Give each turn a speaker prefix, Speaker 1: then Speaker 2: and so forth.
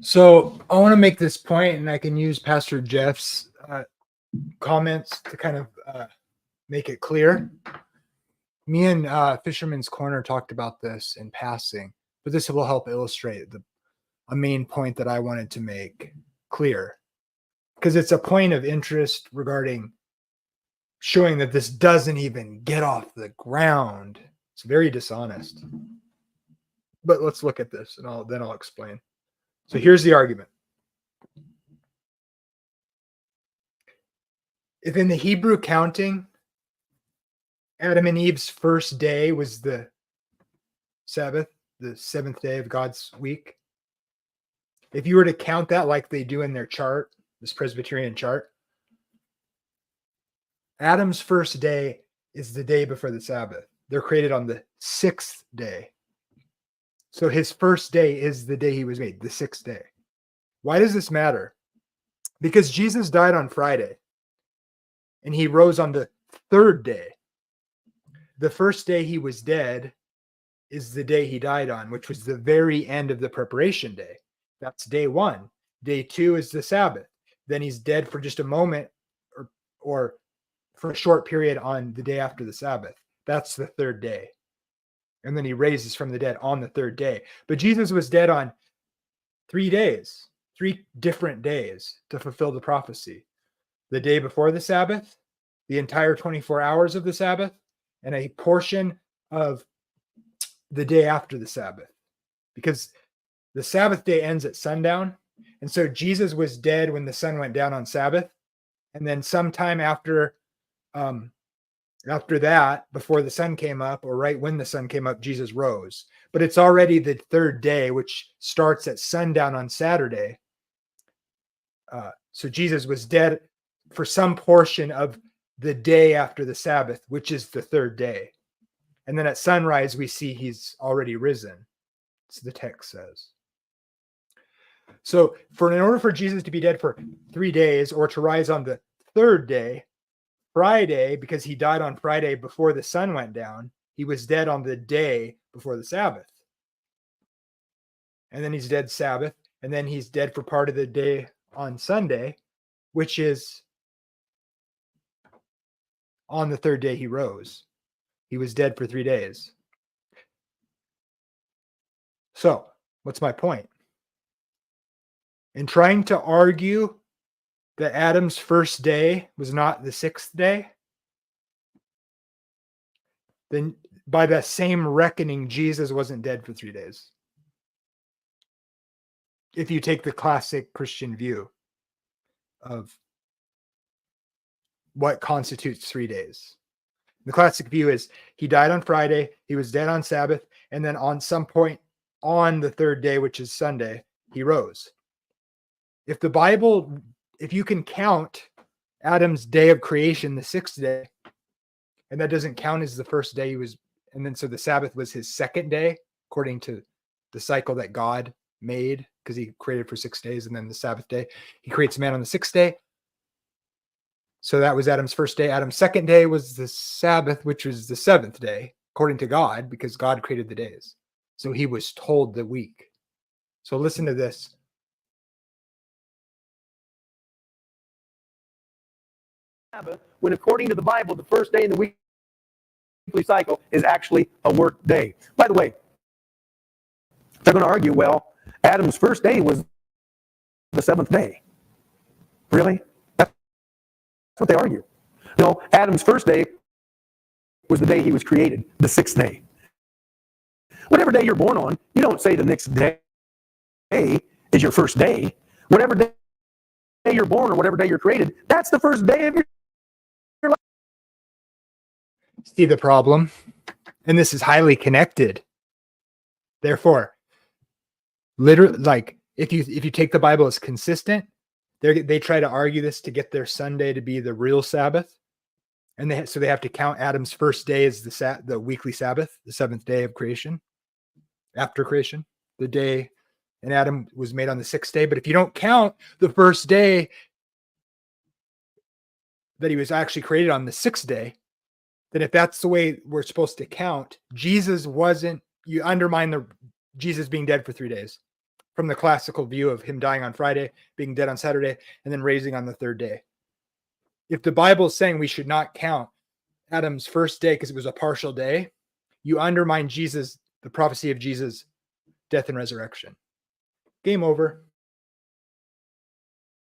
Speaker 1: So I want to make this point, and I can use Pastor Jeff's comments to kind of make it clear. Me and Fisherman's Corner talked about this in passing, but this will help illustrate a main point that I wanted to make clear, because it's a point of interest regarding showing that this doesn't even get off the ground. It's very dishonest. But let's look at this, and then I'll explain. So here's the argument. If in the Hebrew counting, Adam and Eve's first day was the Sabbath, the seventh day of God's week, if you were to count that like they do in their chart, this Presbyterian chart, Adam's first day is the day before the Sabbath. They're created on the sixth day. So his first day is the day he was made, the sixth day. Why does this matter? Because Jesus died on Friday and he rose on the third day. The first day he was dead is the day he died on, which was the very end of the preparation day. That's day one. Day two is the Sabbath. Then he's dead for just a moment or for a short period on the day after the Sabbath. That's the third day. And then he raises from the dead on the third day. But Jesus was dead on 3 days, 3 different days to fulfill the prophecy. The day before the Sabbath, the entire 24 hours of the Sabbath, and a portion of the day after the Sabbath. Because the Sabbath day ends at sundown. And so Jesus was dead when the sun went down on Sabbath. And then sometime after that, before the sun came up, or right when the sun came up, Jesus rose. But it's already the third day, which starts at sundown on Saturday. So Jesus was dead for some portion of the day after the Sabbath, which is the third day. And then at sunrise, we see he's already risen. So the text says. So in order for Jesus to be dead for 3 days or to rise on the third day, Friday, because he died on Friday before the sun went down, he was dead on the day before the Sabbath. And then he's dead Sabbath, and then he's dead for part of the day on Sunday, which is on the third day he rose. He was dead for 3 days. So, what's my point? In trying to argue that Adam's first day was not the sixth day, then by that same reckoning, Jesus wasn't dead for 3 days. If you take the classic Christian view of what constitutes 3 days. The classic view is he died on Friday, he was dead on Sabbath, and then on some point on the third day, which is Sunday, he rose. If you can count Adam's day of creation, the sixth day, and that doesn't count as the first day and then so the Sabbath was his second day, according to the cycle that God made, because he created for 6 days, and then the Sabbath day, he creates man on the sixth day. So that was Adam's first day. Adam's second day was the Sabbath, which was the seventh day, according to God, because God created the days. So he was told the week. So listen to this.
Speaker 2: When according to the Bible, the first day in the weekly cycle is actually a work day. By the way, they're going to argue, well, Adam's first day was the seventh day. Really? That's what they argue. No, Adam's first day was the day he was created, the sixth day. Whatever day you're born on, you don't say the next day is your first day. Whatever day you're born or whatever day you're created, that's the first day of your life.
Speaker 1: See the problem? And this is highly connected. Therefore, literally, like if you take the Bible as consistent, they try to argue this to get their Sunday to be the real Sabbath, and they have to count Adam's first day as the weekly Sabbath, the seventh day of creation, after creation, the day, and Adam was made on the sixth day. But if you don't count the first day that he was actually created on the sixth day, then if that's the way we're supposed to count, Jesus wasn't. You undermine Jesus being dead for 3 days. from the classical view of him dying on Friday, being dead on Saturday, and then raising on the third day. If the Bible is saying we should not count Adam's first day because it was a partial day, you undermine the prophecy of Jesus' death and resurrection. Game over.